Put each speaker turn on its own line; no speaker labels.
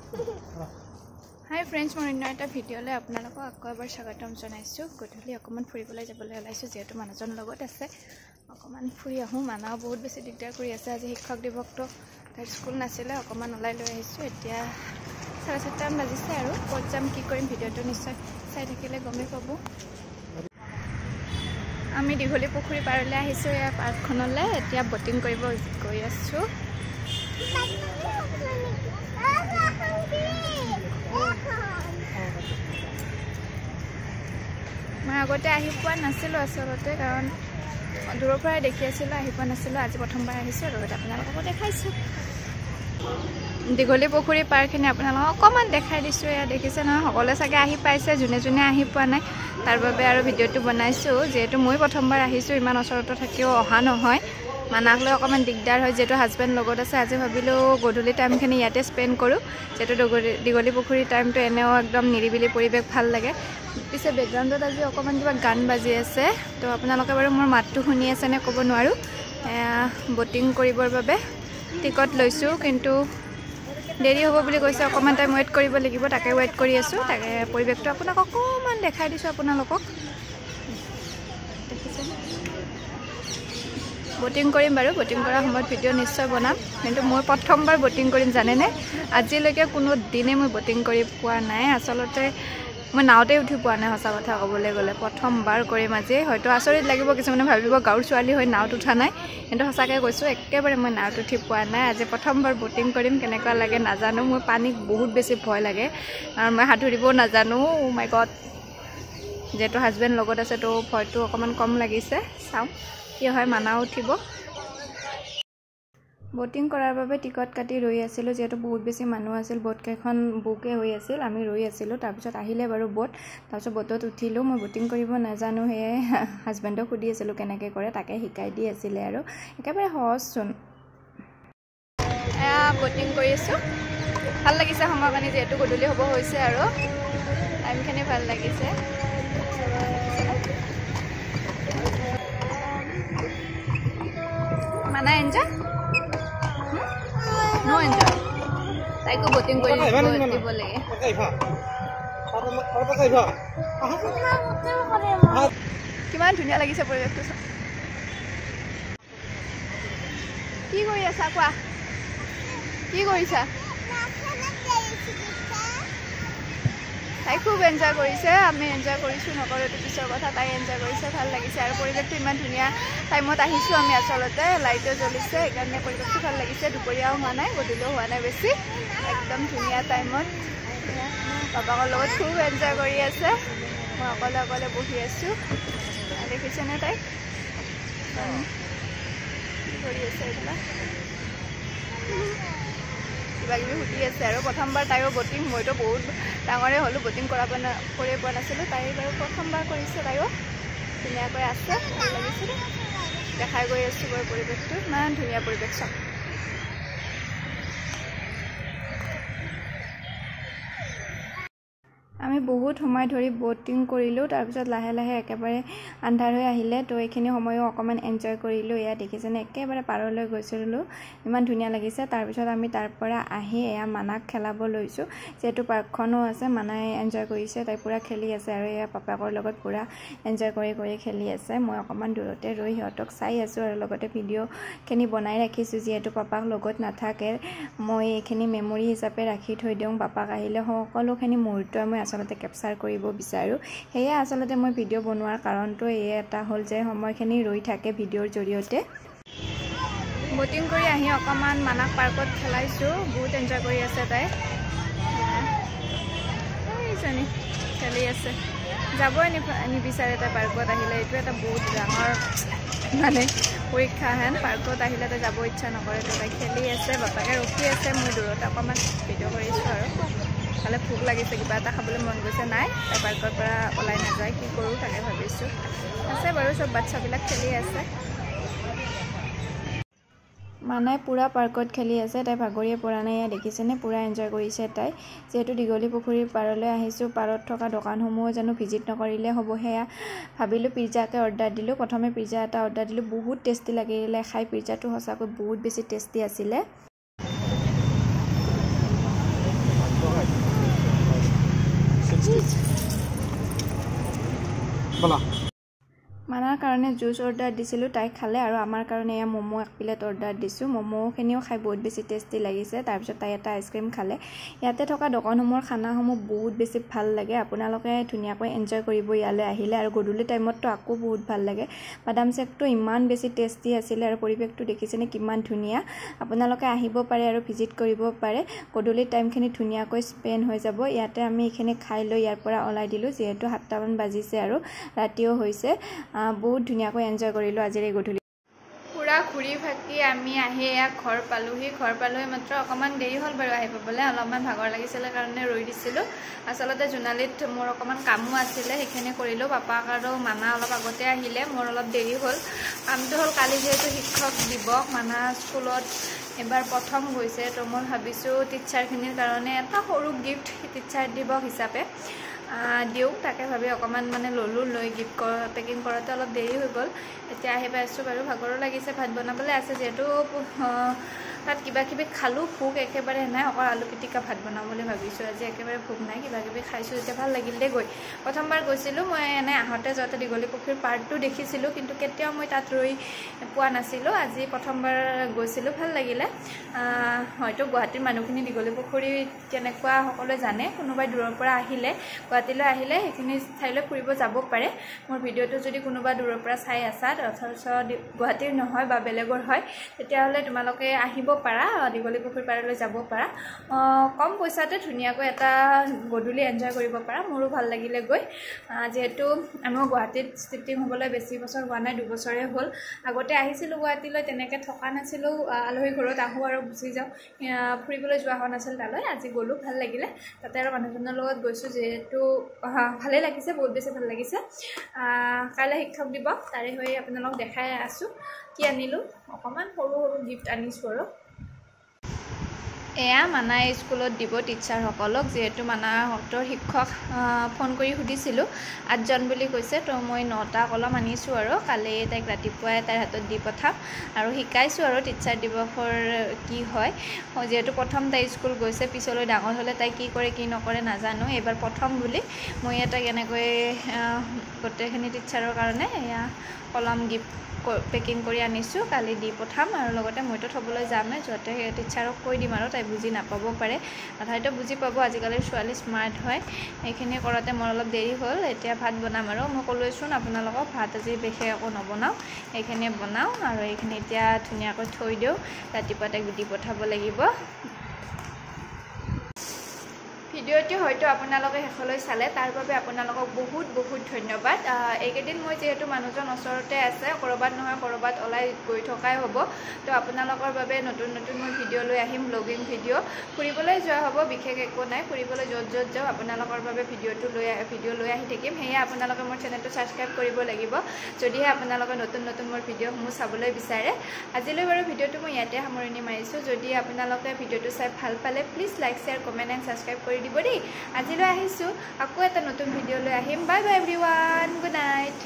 Hi friends, মই অন্য এটা ভিডিঅ'লৈ আপোনালোকক আকৌ এবাৰ স্বাগতম জনাইছোঁ। গধূলি অকমান ফুৰিবলৈ যাবলৈ ওলাইছোঁ যিহেতু মানুহজন লগত আছে। অকমান ফুৰি আহোঁ। মানাও বহুত বেছি দিগদাৰ কৰি আছে। আজি শিক্ষক দিৱসটো তাইৰ স্কুল নাছিলে, অকমান ওলাই লৈ আহিছোঁ। এতিয়া 7:30 বাজিছে আৰু ক'ত যাম কি কৰিম ভিডিঅ'টো নিশ্চয় চাই থাকিলে গমেই পাব। আমি দীঘলী পুখুৰী পাৰলৈ আহিছোঁ এয়া পাৰ্কখনলৈ। এতিয়া বটিং কৰিব গৈ আছোঁ। মই আগতে আহি পোৱা নাছিলোঁ আচলতে, কাৰণ দূৰৰ পৰাই দেখি আছিলোঁ, আহি পোৱা নাছিলোঁ। আজি প্ৰথমবাৰ আহিছোঁ আৰু আপোনালোককো দেখাইছোঁ। দীঘলী পুখুৰী পাৰ্কখিনি আপোনালোকক অকণমান দেখাই দিছোঁ। এয়া দেখিছে নহয়, সকলোৱে চাগে আহি পাইছে, যোনে যোনে আহি পোৱা নাই তাৰ বাবে আৰু ভিডিঅ'টো বনাইছোঁ। যিহেতু মই প্ৰথমবাৰ আহিছোঁ, ইমান ওচৰতো থাকিও অহা নহয়, মানাক লৈ অকণমান দিগদাৰ হয়। যিহেতু হাজবেণ্ড লগত আছে, আজি ভাবিলোঁ গধূলি টাইমখিনি ইয়াতে স্পেণ্ড কৰোঁ। যিহেতু দীঘলী পুখুৰী টাইমটো এনেও একদম নিৰিবিলি পৰিৱেশ ভাল লাগে। পিছে বেকগ্ৰাউণ্ডত আজি অকণমান কিবা গান বাজি আছে, তো আপোনালোকে বাৰু মোৰ মাতটো শুনি আছে নে ক'ব নোৱাৰোঁ। বটিং কৰিবৰ বাবে টিকট লৈছোঁ, কিন্তু দেৰি হ'ব বুলি কৈছে। অকণমান টাইম ৱেইট কৰিব লাগিব, তাকে ৱেইট কৰি আছোঁ। তাকে পৰিৱেশটো আপোনাক অকণমান দেখাই দিছোঁ আপোনালোকক। দেখিছে বটিং কৰিম বাৰু, বটিং কৰাৰ সময়ত ভিডিঅ' নিশ্চয় বনাম। কিন্তু মই প্ৰথমবাৰ বটিং কৰিম জানেনে। আজিলৈকে কোনো দিনে মই বটিং কৰি পোৱা নাই। আচলতে মই নাওতে উঠি পোৱা নাই, সঁচা কথা ক'বলৈ গ'লে প্ৰথমবাৰ কৰিম আজি। হয়তো আচৰিত লাগিব, কিছুমানে ভাবিব গাঁৱৰ ছোৱালী হৈ নাওত উঠা নাই, কিন্তু সঁচাকৈ কৈছোঁ একেবাৰে মই নাওত উঠি পোৱা নাই। আজি প্ৰথমবাৰ বটিং কৰিম, কেনেকুৱা লাগে নাজানো। মোৰ পানীত বহুত বেছি ভয় লাগে, কাৰণ মই সাঁতুৰিবও নাজানো। মাই গড, যিহেতু হাজবেণ্ড লগত আছে তো ভয়টো অকণমান কম লাগিছে। চাওঁ কি হয়, মানাও উঠিব। বটিং কৰাৰ বাবে টিকট কাটি ৰৈ আছিলোঁ, যিহেতু বহুত বেছি মানুহ আছিল। ব'টকেইখন বুকে হৈ আছিল, আমি ৰৈ আছিলোঁ। তাৰপিছত আহিলে বাৰু ব'ট, তাৰপিছত ব'টত উঠিলোঁ। মই বটিং কৰিব নাজানো, সেয়ে হাজবেণ্ডক সুধি আছিলোঁ কেনেকৈ কৰে, তাকে শিকাই দি আছিলে আৰু একেবাৰে সহজচোন। এয়া বটিং কৰি আছোঁ, ভাল লাগিছে সময়খিনি, যিহেতু গধূলি হ'ব হৈছে আৰু টাইমখিনি ভাল লাগিছে। মানা এনজয় নো এনজয়, তাইকো বটিং কৰি দিব লাগে। কিমান ধুনীয়া লাগিছে পৰিৱেশটো। কি কৰি আছা কোৱা, কি কৰিছা? তাই খুব এনজয় কৰিছে, আমি এনজয় কৰিছোঁ, নকৰোঁ এইটো পিছৰ কথা। তাই এনজয় কৰিছে, ভাল লাগিছে। আৰু পৰিৱেশটো ইমান ধুনীয়া টাইমত আহিছোঁ আমি, আচলতে লাইটো জ্বলিছে, সেইকাৰণে পৰিৱেশটো ভাল লাগিছে। দুপৰীয়াও হোৱা নাই, গধূলিও হোৱা নাই বেছি, একদম ধুনীয়া টাইমত। পাপাকৰ লগত খুব এনজয় কৰি আছে, মই অকলে অকলে বহি আছোঁ। দেখিছেনে তাই কি কৰি আছে, এইবিলাক কিবা কিবি সুধি আছে আৰু। প্ৰথমবাৰ তাইৰো বটিং, মইতো বহুত ডাঙৰে হ'লোঁ, বটিং কৰি পোৱা নাছিলোঁ। তাই বাৰু প্ৰথমবাৰ কৰিছে, তাইও ধুনীয়াকৈ আছে, ভাল লাগিছে। দেখাই গৈ আছোঁ বাৰু পৰিৱেশটো, ইমান ধুনীয়া পৰিৱেশ চাওক। আমি বহুত সময় ধৰি বটিং কৰিলোঁ, তাৰপিছত লাহে লাহে একেবাৰে আন্ধাৰ হৈ আহিলে, তো এইখিনি সময়ো অকণমান এনজয় কৰিলোঁ। এয়া দেখিছেনে, একেবাৰে পাৰলৈ গৈছিলোঁ, ইমান ধুনীয়া লাগিছে। তাৰপিছত আমি তাৰ পৰা আহি এয়া মানাক খেলাব লৈছোঁ, যিহেতু পাৰ্কখনো আছে। মানাই এনজয় কৰিছে, তাই পূৰা খেলি আছে আৰু এয়া পাপাকৰ লগত পূৰা এনজয় কৰি খেলি আছে। মই অকণমান দূৰতে ৰৈ সিহঁতক চাই আছোঁ আৰু লগতে ভিডিঅ'খিনি বনাই ৰাখিছোঁ। যিহেতু পাপাক লগত নাথাকে, মই এইখিনি মেমৰি হিচাপে ৰাখি থৈ দিওঁ। পাপাক আহিলে সকলোখিনি মুহূৰ্তই মই আচলতে কেপচাৰ কৰিব বিচাৰোঁ। সেয়ে আচলতে মই ভিডিঅ' বনোৱাৰ কাৰণটো এই এটা হ'ল যে সময়খিনি ৰৈ থাকে ভিডিঅ'ৰ জৰিয়তে। বটিং কৰি আহি অকণমান মানাক পাৰ্কত খেলাইছোঁ, বহুত এনজয় কৰি আছে তাই। এইজনী খেলি আছে, যাবই নিবিচাৰে তাই পাৰ্কত আহিলে। এইটো এটা বহুত ডাঙৰ মানে পৰীক্ষা হেন, পাৰ্কত আহিলে তাই যাব ইচ্ছা নকৰে, তো তাই খেলি আছে। বাপাকে ৰখি আছে, মই দূৰতে অকণমান ভিডিঅ' কৰিছোঁ আৰু। খালে ভোক লাগিছে, কিবা এটা খাবলৈ মন গৈছে। নাই, তাই পাৰ্কৰ পৰা ওলাই নাযায়, কি কৰোঁ তাকে ভাবিছোঁ। আছে বাৰু, চব বাচ্ছাবিলাক খেলি আছে। মানাই পূৰা পাৰ্কত খেলি আছে, তাই ভাগৰিয়ে পৰা নাই। এয়া দেখিছেনে, পূৰা এনজয় কৰিছে তাই। যিহেতু দীঘলী পুখুৰীৰ পাৰলৈ আহিছোঁ, পাৰত থকা দোকানসমূহো জানো ভিজিট নকৰিলে হ'ব, সেয়া ভাবিলোঁ পিজ্জাকে অৰ্ডাৰ দিলোঁ। প্ৰথমে পিজ্জা এটা অৰ্ডাৰ দিলোঁ, বহুত টেষ্টি লাগিলে খাই। পিজ্জাটো সঁচাকৈ বহুত বেছি টেষ্টি আছিলে।
বলা
মানাৰ কাৰণে জুচ অৰ্ডাৰ দিছিলোঁ, তাই খালে। আৰু আমাৰ কাৰণে এয়া ম'ম' 1 প্লেট অৰ্ডাৰ দিছোঁ। ম'ম'খিনিও খাই বহুত বেছি টেষ্টি লাগিছে। তাৰপিছত তাই এটা আইচক্ৰীম খালে। ইয়াতে থকা দোকানসমূহৰ খানাসমূহ বহুত বেছি ভাল লাগে। আপোনালোকে ধুনীয়াকৈ এনজয় কৰিব ইয়ালৈ আহিলে। আৰু গধূলি টাইমততো আকৌ বহুত ভাল লাগে। বাদাম চেকটো ইমান বেছি টেষ্টি আছিলে আৰু পৰিৱেশটো দেখিছেনে কিমান ধুনীয়া। আপোনালোকে আহিব পাৰে আৰু ভিজিট কৰিব পাৰে। গধূলি টাইমখিনি ধুনীয়াকৈ স্পেণ্ড হৈ যাব। ইয়াতে আমি এইখিনি খাই লৈ ইয়াৰ পৰা ওলাই দিলোঁ, যিহেতু 7টামান বাজিছে আৰু ৰাতিও হৈছে। বহুত ধুনীয়াকৈ এনজয় কৰিলোঁ আজিৰ এই গধূলি। পুৰা ঘূৰি ফাকি আমি আহি এয়া ঘৰ পালোহি মাত্ৰ অকণমান দেৰি হ'ল বাৰু আহি পাবলৈ। অলপমান ভাগৰ লাগিছিলে কাৰণে ৰৈ দিছিলোঁ। আচলতে জোনালীত মোৰ অকণমান কামো আছিলে, সেইখিনি কৰিলোঁ। পাপাক আৰু মানা অলপ আগতে আহিলে, মোৰ অলপ দেৰি হ'ল। কামটো হ'ল কালি যিহেতু শিক্ষক দিৱস, মানা স্কুলত এবাৰ প্ৰথম গৈছে, তো মই ভাবিছোঁ টিচাৰখিনিৰ কাৰণে এটা সৰু গিফ্ট টিচাৰ দিৱস হিচাপে দিওঁ, তাকে ভাবি অকণমান মানে ল'লোঁ। লৈ গিফ্ট পেকিং কৰোঁতে অলপ দেৰি হৈ গ'ল। এতিয়া আহি পাইছোঁ বাৰু, ভাগৰো লাগিছে। ভাত বনাবলৈ আছে যিহেতু, তাত কিবা কিবি খালোঁ। ভোক একেবাৰে নাই, অকল আলু পিটিকা ভাত বনাম বুলি ভাবিছোঁ। আজি একেবাৰে ভোক নাই, কিবা কিবি খাইছোঁ। এতিয়া ভাল লাগিল দেই গৈ। প্ৰথমবাৰ গৈছিলোঁ মই, এনে আহোঁতে যাওঁতে দীঘলীপুখুৰীৰ পাৰ্কটো দেখিছিলোঁ, কিন্তু কেতিয়াও মই তাত ৰৈ পোৱা নাছিলোঁ। আজি প্ৰথমবাৰ গৈছিলোঁ, ভাল লাগিলে। হয়তো গুৱাহাটীৰ মানুহখিনি দীঘলীপুখুৰী কেনেকুৱা সকলোৱে জানে। কোনোবাই দূৰৰ পৰা আহিলে, গুৱাহাটীলৈ আহিলে সেইখিনি ঠাইলৈ ফুৰিব যাব পাৰে। মোৰ ভিডিঅ'টো যদি কোনোবা দূৰৰ পৰা চাই আছা, অথচ গুৱাহাটীৰ নহয় বা বেলেগৰ হয়, তেতিয়াহ'লে তোমালোকে আহিব পাৰা, দীঘলীপুখুৰী পাৰলৈ যাব পাৰা। কম পইচাতে ধুনীয়াকৈ এটা গধূলি এনজয় কৰিব পাৰা। মোৰো ভাল লাগিলে গৈ, যিহেতু মই গুৱাহাটীত ছিফ্টিং হ'বলৈ বেছি বছৰ হোৱা নাই, 2 বছৰে হ'ল। আগতে আহিছিলোঁ গুৱাহাটীলৈ, তেনেকৈ থকা নাছিলোঁ। আলহী ঘৰত আহোঁ আৰু গুচি যাওঁ, ফুৰিবলৈ যোৱা হোৱা নাছিল তালৈ। আজি গ'লোঁ, ভাল লাগিলে। তাতে আৰু মানুহজনৰ লগত গৈছোঁ যিহেতু ভালেই লাগিছে, বহুত বেছি ভাল লাগিছে। কাইলৈ শিক্ষক দিৱস, তাৰে হৈ আপোনালোকক দেখাই আছোঁ কি আনিলোঁ। অকণমান সৰু সৰু গিফ্ট আনিছোঁ আৰু। এয়া মানাই স্কুলত দিব টিচাৰসকলক, যিহেতু মানাহঁতৰ শিক্ষক ফোন কৰি সুধিছিলোঁ, 8জন বুলি কৈছে। তো মই 9টা কলম আনিছোঁ আৰু কালি তাইক ৰাতিপুৱাই তাইৰ হাতত দি পঠাম। আৰু শিকাইছোঁ আৰু টিচাৰ দিৱসৰ কি হয়, যিহেতু প্ৰথম তাই স্কুল গৈছে। পিছলৈ ডাঙৰ হ'লে তাই কি কৰে কি নকৰে নাজানো। এইবাৰ প্ৰথম বুলি মই তাইক এনেকৈ গোটেইখিনি টিচাৰৰ কাৰণে এয়া কলম গিফ্ট পেকিং কৰি আনিছোঁ। কালি দি পঠাম। আৰু লগতে মইতো থ'বলৈ যামেই, য'তে সেই টিচাৰক কৈ দিম আৰু তাই বুজি নাপাব পাৰে, তাইতো বুজি পাব। আজিকালিৰ ছোৱালী স্মাৰ্ট হয়। এইখিনি কৰাতে মোৰ অলপ দেৰি হ'ল। এতিয়া ভাত বনাম আৰু মই ক'লোৱেচোন আপোনালোকক, ভাত আজি বিশেষ একো নবনাওঁ, এইখিনি বনাওঁ। আৰু এইখিনি এতিয়া ধুনীয়াকৈ থৈ দিওঁ, ৰাতিপুৱা তাইক দি পঠাব লাগিব। ভিডিঅ'টি হয়তো আপোনালোকে শেষলৈ চালে, তাৰ বাবে আপোনালোকক বহুত বহুত ধন্যবাদ। এইকেইদিন মই যিহেতু মানুহজন ওচৰতে আছে, ক'ৰবাত নহয় ক'ৰবাত ওলাই গৈ থকাই হ'ব, তো আপোনালোকৰ বাবে নতুন নতুন মই ভিডিঅ' লৈ আহিম, ব্লগিং ভিডিঅ'। ফুৰিবলৈ যোৱা হ'ব, বিশেষ একো নাই। ফুৰিবলৈ য'ত য'ত যাওঁ আপোনালোকৰ বাবে ভিডিঅ' লৈ আহি থাকিম। সেয়ে আপোনালোকে মোৰ চেনেলটো ছাবস্ক্ৰাইব কৰিব লাগিব, যদিহে আপোনালোকে নতুন নতুন মোৰ ভিডিঅ'সমূহ চাবলৈ বিচাৰে। আজিলৈ বাৰু ভিডিঅ'টো মই ইয়াতে সামৰণি মাৰিছোঁ। যদি আপোনালোকে ভিডিঅ'টো চাই ভাল পালে, please like, share, comment and subscribe কৰি দিব দেই। আজিলৈ আহিছোঁ, আকৌ এটা নতুন ভিডিঅ' লৈ আহিম। Bye bye everyone, good night.